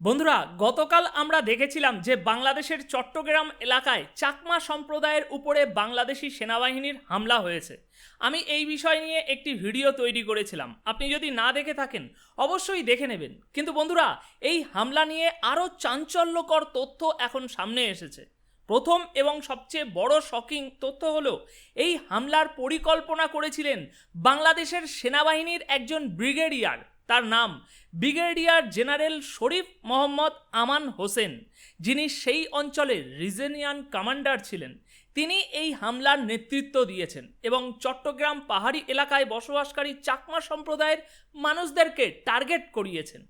বন্ধুরা, গতকাল আমরা দেখেছিলাম যে বাংলাদেশের চট্টগ্রাম এলাকায় চাকমা সম্প্রদায়ের উপরে বাংলাদেশি সেনাবাহিনীর হামলা হয়েছে। আমি এই বিষয় নিয়ে একটি ভিডিও তৈরি করেছিলাম, আপনি যদি না দেখে থাকেন অবশ্যই দেখে নেবেন। কিন্তু বন্ধুরা, এই হামলা নিয়ে আরও চাঞ্চল্যকর তথ্য এখন সামনে এসেছে। প্রথম এবং সবচেয়ে বড় শকিং তথ্য হলো, এই হামলার পরিকল্পনা করেছিলেন বাংলাদেশের সেনাবাহিনীর একজন ব্রিগেডিয়ার। তার নাম ব্রিগেডিয়ার জেনারেল শরীফ মোহাম্মদ আমান হোসেন, যিনি সেই অঞ্চলের রিজিয়নাল কমান্ডার ছিলেন। তিনি এই হামলার নেতৃত্ব দিয়েছেন এবং চট্টগ্রাম পাহাড়ি এলাকায় বসবাসকারী চাকমা সম্প্রদায়ের মানুষদেরকে টার্গেট করিয়েছেন।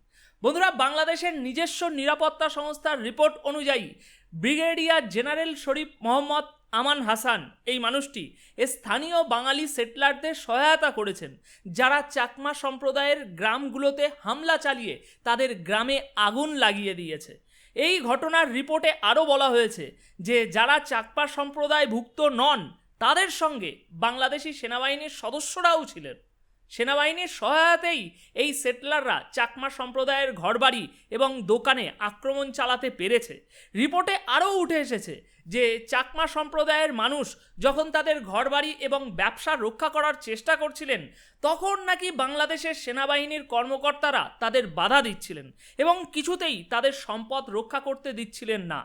বন্ধুরা, বাংলাদেশের নিজস্ব নিরাপত্তা সংস্থার রিপোর্ট অনুযায়ী ব্রিগেডিয়ার জেনারেল শরীফ মোহাম্মদ আমান হাসান, এই মানুষটি স্থানীয় বাঙালি সেটলারদের সহায়তা করেছেন, যারা চাকমা সম্প্রদায়ের গ্রামগুলোতে হামলা চালিয়ে তাদের গ্রামে আগুন লাগিয়ে দিয়েছে। এই ঘটনার রিপোর্টে আরও বলা হয়েছে যে যারা চাকমা সম্প্রদায়ভুক্ত নন, তাদের সঙ্গে বাংলাদেশি সেনাবাহিনীর সদস্যরাও ছিলেন। সেনাবাহিনীর সহায়তাতেই এই সেটলাররা চাকমা সম্প্রদায়ের ঘরবাড়ি এবং দোকানে আক্রমণ চালাতে পেরেছে। রিপোর্টে আরও উঠে এসেছে যে চাকমা সম্প্রদায়ের মানুষ যখন তাদের ঘরবাড়ি এবং ব্যবসা রক্ষা করার চেষ্টা করছিলেন, তখন নাকি বাংলাদেশের সেনাবাহিনীর কর্মকর্তারা তাদের বাধা দিচ্ছিলেন এবং কিছুতেই তাদের সম্পদ রক্ষা করতে দিচ্ছিলেন না।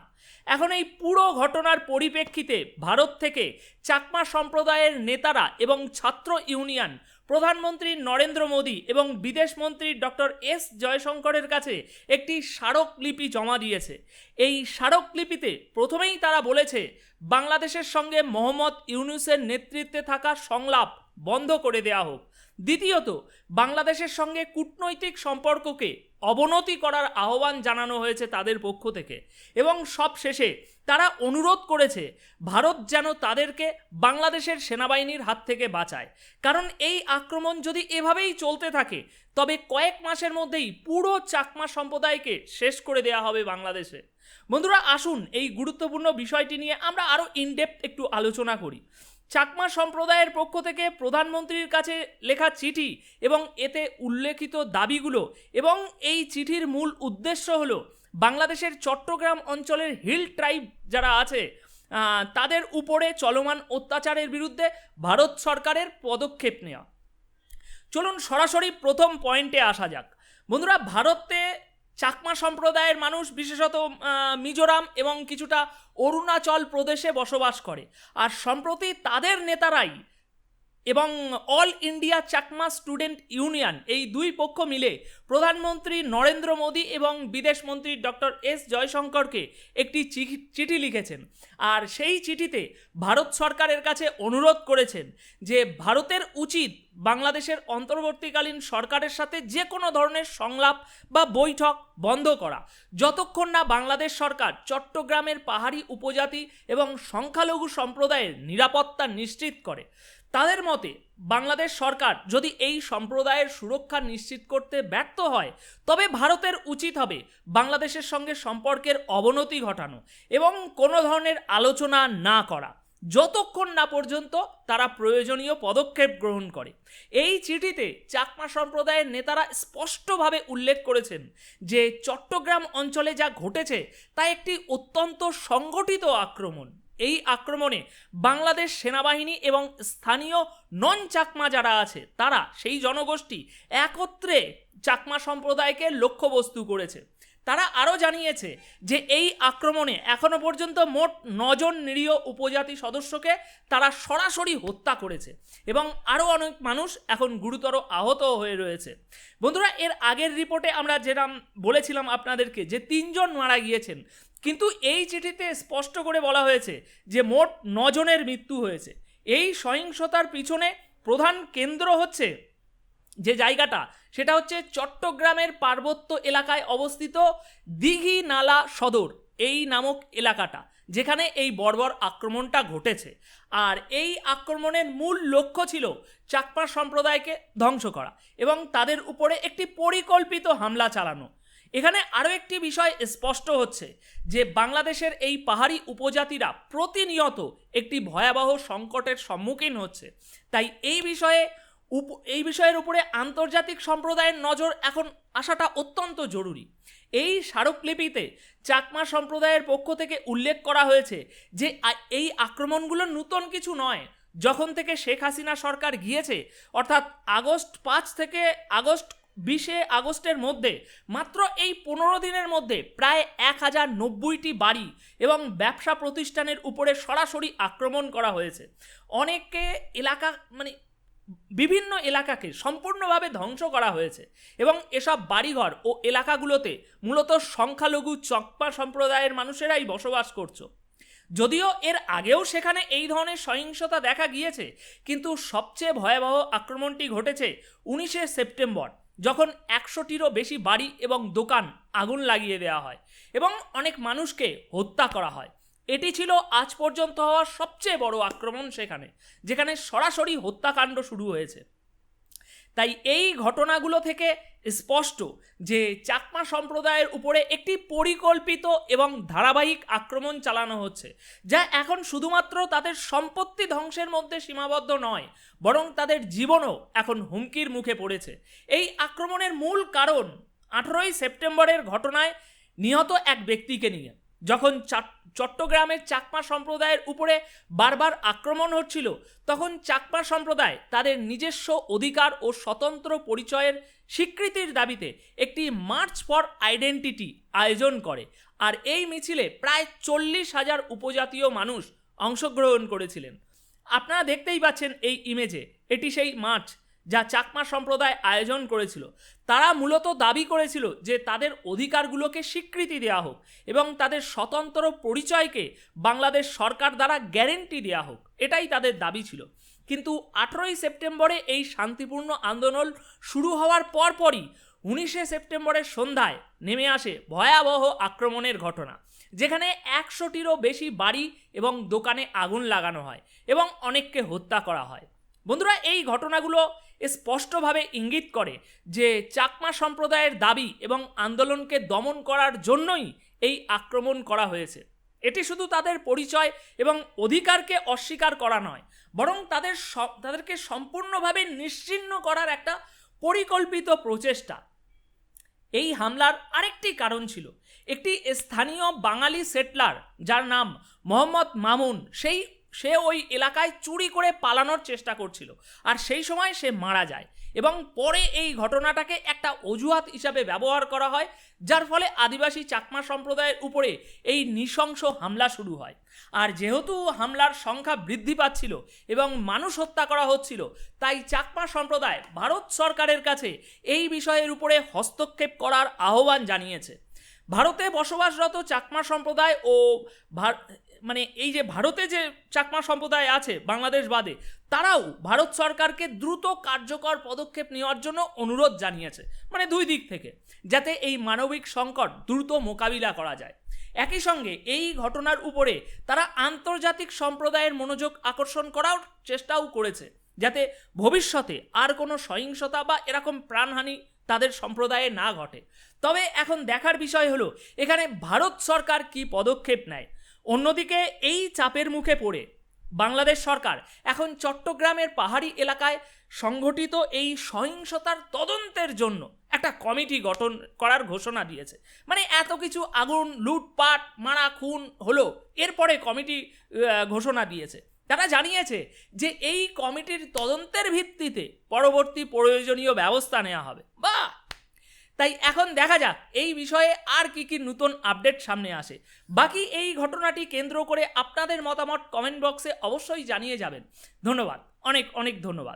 এখন এই পুরো ঘটনার পরিপ্রেক্ষিতে ভারত থেকে চাকমা সম্প্রদায়ের নেতারা এবং ছাত্র ইউনিয়ন প্রধানমন্ত্রী নরেন্দ্র মোদী এবং বিদেশমন্ত্রী ডক্টর এস জয়শঙ্করের কাছে একটি স্মারকলিপি জমা দিয়েছে। এই স্মারকলিপিতে প্রথমেই তারা বলেছে, বাংলাদেশের সঙ্গে মোহাম্মদ ইউনূসের নেতৃত্বে থাকা সংলাপ বন্ধ করে দেওয়া হোক। দ্বিতীয়ত, বাংলাদেশের সঙ্গে কূটনৈতিক সম্পর্ককে অবনতি করার আহ্বান জানানো হয়েছে তাদের পক্ষ থেকে। এবং সবশেষে তারা অনুরোধ করেছে ভারত যেন তাদেরকে বাংলাদেশের সেনাবাহিনীর হাত থেকে বাঁচায়, কারণ এই আক্রমণ যদি এভাবেই চলতে থাকে তবে কয়েক মাসের মধ্যেই পুরো চাকমা সম্প্রদায়কে শেষ করে দেওয়া হবে বাংলাদেশে। বন্ধুরা, আসুন এই গুরুত্বপূর্ণ বিষয়টি নিয়ে আমরা আরও ইনডেপথ একটু আলোচনা করি। চাকমা সম্প্রদায়ের পক্ষ থেকে প্রধানমন্ত্রীর কাছে লেখা চিঠি এবং এতে উল্লেখিত দাবিগুলো এবং এই চিঠির মূল উদ্দেশ্য হলো বাংলাদেশের চট্টগ্রাম অঞ্চলের হিল ট্রাইব যারা আছে তাদের উপরে চলমান অত্যাচারের বিরুদ্ধে ভারত সরকারের পদক্ষেপ নেওয়া। চলুন সরাসরি প্রথম পয়েন্টে আসা যাক। বন্ধুরা, ভারতে চাকমা সম্প্রদায়ের মানুষ বিশেষত মিজোরাম এবং কিছুটা অরুণাচল প্রদেশে বসবাস করে, আর সম্প্রতি তাদের নেতারাই এবং all India Chakma student union, এই দুই পক্ষ মিলে প্রধানমন্ত্রী নরেন্দ্র মোদী এবং বিদেশমন্ত্রী ডক্টর এস জয়শঙ্করকে একটি চিঠি লিখেছেন। আর সেই চিঠিতে ভারত সরকারের কাছে অনুরোধ করেছেন যে ভারতের উচিত বাংলাদেশের অন্তর্বর্তীকালীন সরকারের সাথে যে কোনো ধরনের সংলাপ বা বৈঠক বন্ধ করা, যতক্ষণ না বাংলাদেশ সরকার চট্টগ্রামের পাহাড়ি উপজাতি এবং সংখ্যালঘু সম্প্রদায়ের নিরাপত্তা নিশ্চিত করে। তাদের মতে বাংলাদেশ সরকার যদি এই সম্প্রদায়ের সুরক্ষা নিশ্চিত করতে ব্যর্থ হয়, তবে ভারতের উচিত হবে বাংলাদেশের সঙ্গে সম্পর্কের অবনতি ঘটানো এবং কোনো ধরনের আলোচনা না করা, যতক্ষণ না পর্যন্ত তারা প্রয়োজনীয় পদক্ষেপ গ্রহণ করে। এই চিঠিতে চাকমা সম্প্রদায়ের নেতারা স্পষ্টভাবে উল্লেখ করেছেন যে চট্টগ্রাম অঞ্চলে যা ঘটেছে তা একটি অত্যন্ত সংগঠিত আক্রমণ। এই আক্রমণে বাংলাদেশ সেনাবাহিনী এবং স্থানীয় নন চাকমা যারা আছে তারা, সেই জনগোষ্ঠী একত্রে চাকমা সম্প্রদায়কে লক্ষ্যবস্তু করেছে। তারা আরও জানিয়েছে যে এই আক্রমণে এখনো পর্যন্ত মোট 9 জন নিরীহ উপজাতি সদস্যকে তারা সরাসরি হত্যা করেছে এবং আরও অনেক মানুষ এখন গুরুতর আহত হয়ে রয়েছে। বন্ধুরা, এর আগের রিপোর্টে আমরা যেরকম বলেছিলাম আপনাদেরকে যে 3 জন মারা গিয়েছেন, কিন্তু এই চিঠিতে স্পষ্ট করে বলা হয়েছে যে মোট 9 জনের মৃত্যু হয়েছে। এই সহিংসতার পিছনে প্রধান কেন্দ্র হচ্ছে যে জায়গাটা, সেটা হচ্ছে চট্টগ্রামের পার্বত্য এলাকায় অবস্থিত দিঘি নালা সদর এই নামক এলাকাটা, যেখানে এই বর্বর আক্রমণটা ঘটেছে। আর এই আক্রমণের মূল লক্ষ্য ছিল চাকমা সম্প্রদায়কে ধ্বংস করা এবং তাদের উপরে একটি পরিকল্পিত হামলা চালানো। এখানে আরও একটি বিষয় স্পষ্ট হচ্ছে যে বাংলাদেশের এই পাহাড়ি উপজাতিরা প্রতিনিয়ত একটি ভয়াবহ সংকটের সম্মুখীন হচ্ছে। তাই এই বিষয়ে এই বিষয়ের উপরে আন্তর্জাতিক সম্প্রদায়ের নজর এখন আসাটা অত্যন্ত জরুরি। এই স্মারকলিপিতে চাকমা সম্প্রদায়ের পক্ষ থেকে উল্লেখ করা হয়েছে যে এই আক্রমণগুলো নতুন কিছু নয়। যখন থেকে শেখ হাসিনা সরকার গিয়েছে, অর্থাৎ আগস্ট 5 থেকে আগস্টের মধ্যে মাত্র এই 15 দিনের মধ্যে প্রায় 1090টি বাড়ি এবং ব্যবসা প্রতিষ্ঠানের উপরে সরাসরি আক্রমণ করা হয়েছে। অনেকে এলাকা বিভিন্ন এলাকাকে সম্পূর্ণভাবে ধ্বংস করা হয়েছে এবং এসব বাড়িঘর ও এলাকাগুলোতে মূলত সংখ্যালঘু চাকমা সম্প্রদায়ের মানুষেরাই বসবাস করছে। যদিও এর আগেও সেখানে এই ধরনের সহিংসতা দেখা গিয়েছে, কিন্তু সবচেয়ে ভয়াবহ আক্রমণটি ঘটেছে 19শে সেপ্টেম্বর, যখন 100টিরও বেশি বাড়ি এবং দোকান আগুন লাগিয়ে দেওয়া হয় এবং অনেক মানুষকে হত্যা করা হয়। এটি ছিল আজ পর্যন্ত হওয়া সবচেয়ে বড় আক্রমণ সেখানে, যেখানে সরাসরি হত্যাকাণ্ড শুরু হয়েছে। তাই এই ঘটনাগুলো থেকে স্পষ্ট যে চাকমা সম্প্রদায়ের উপরে একটি পরিকল্পিত এবং ধারাবাহিক আক্রমণ চালানো হচ্ছে, যা এখন শুধুমাত্র তাদের সম্পত্তি ধ্বংসের মধ্যে সীমাবদ্ধ নয়, বরং তাদের জীবনও এখন হুমকির মুখে পড়েছে। এই আক্রমণের মূল কারণ 18ই সেপ্টেম্বরের ঘটনায় নিহত এক ব্যক্তিকে নিয়ে। যখন চট্টগ্রামের চাকমা সম্প্রদায়ের উপরে বারবার আক্রমণ হচ্ছিল, তখন চাকমা সম্প্রদায় তাদের নিজস্ব অধিকার ও স্বতন্ত্র পরিচয়ের স্বীকৃতির দাবিতে একটি মার্চ ফর আইডেন্টিটি আয়োজন করে, আর এই মিছিলে প্রায় 40,000 উপজাতীয় মানুষ অংশগ্রহণ করেছিলেন। আপনারা দেখতেই পাচ্ছেন এই ইমেজে, এটি সেই মার্চ যা চাকমা সম্প্রদায় আয়োজন করেছিল। তারা মূলত দাবি করেছিল যে তাদের অধিকারগুলোকে স্বীকৃতি দেওয়া হোক এবং তাদের স্বতন্ত্র পরিচয়কে বাংলাদেশ সরকার দ্বারা গ্যারেন্টি দেওয়া হোক, এটাই তাদের দাবি ছিল। কিন্তু 18ই সেপ্টেম্বরে এই শান্তিপূর্ণ আন্দোলন শুরু হওয়ার পরপরই 19শে সেপ্টেম্বরের সন্ধ্যায় নেমে আসে ভয়াবহ আক্রমণের ঘটনা, যেখানে 100টিরও বেশি বাড়ি এবং দোকানে আগুন লাগানো হয় এবং অনেককে হত্যা করা হয়। বন্ধুরা, এই ঘটনাগুলো স্পষ্টভাবে ইঙ্গিত করে যে চাকমা সম্প্রদায়ের দাবি এবং আন্দোলনকে দমন করার জন্যই এই আক্রমণ করা হয়েছে। এটি শুধু তাদের পরিচয় এবং অধিকারকে অস্বীকার করা নয়, বরং তাদেরকে সম্পূর্ণভাবে নিশ্চিহ্ন করার একটা পরিকল্পিত প্রচেষ্টা। এই হামলার আরেকটি কারণ ছিল একটি স্থানীয় বাঙালি সেটলার যার নাম মোহাম্মদ মামুন। সে ওই এলাকায় চুরি করে পালানোর চেষ্টা করছিল, আর সেই সময় সে মারা যায় এবং পরে এই ঘটনাটাকে একটা অজুহাত হিসাবে ব্যবহার করা হয়, যার ফলে আদিবাসী চাকমা সম্প্রদায়ের উপরে এই নৃশংস হামলা শুরু হয়। আর যেহেতু হামলার সংখ্যা বৃদ্ধি পাচ্ছিল এবং মানুষ হত্যা করা হচ্ছিল, তাই চাকমা সম্প্রদায় ভারত সরকারের কাছে এই বিষয়ের উপরে হস্তক্ষেপ করার আহ্বান জানিয়েছে। ভারতে বসবাসরত চাকমা সম্প্রদায় ও এই যে ভারতে যে চাকমা সম্প্রদায় আছে বাংলাদেশ বাদে, তারাও ভারত সরকারকে দ্রুত কার্যকর পদক্ষেপ নেওয়ার জন্য অনুরোধ জানিয়েছে, দুই দিক থেকে, যাতে এই মানবিক সংকট দ্রুত মোকাবিলা করা যায়। একই সঙ্গে এই ঘটনার উপরে তারা আন্তর্জাতিক সম্প্রদায়ের মনোযোগ আকর্ষণ করার চেষ্টাও করেছে, যাতে ভবিষ্যতে আর কোনো সহিংসতা বা এরকম প্রাণহানি তাদের সম্প্রদায়ে না ঘটে। তবে এখন দেখার বিষয় হলো এখানে ভারত সরকার কি পদক্ষেপ নেয়। অন্যদিকে এই চাপের মুখে পড়ে বাংলাদেশ সরকার এখন চট্টগ্রামের পাহাড়ি এলাকায় সংঘটিত এই সহিংসতার তদন্তের জন্য একটা কমিটি গঠন করার ঘোষণা দিয়েছে। এত কিছু আগুন, লুটপাট, মারা, খুন হলো, এরপরে কমিটি ঘোষণা দিয়েছে। তারা জানিয়েছে যে এই কমিটির তদন্তের ভিত্তিতে পরবর্তী প্রয়োজনীয় ব্যবস্থা নেওয়া হবে। তাই এখন দেখা যাক এই বিষয়ে আর কি কি নতুন আপডেট সামনে আসে। বাকি এই ঘটনাটি কেন্দ্র করে আপনাদের মতামত কমেন্ট বক্সে অবশ্যই জানিয়ে যাবেন। ধন্যবাদ, অনেক অনেক ধন্যবাদ।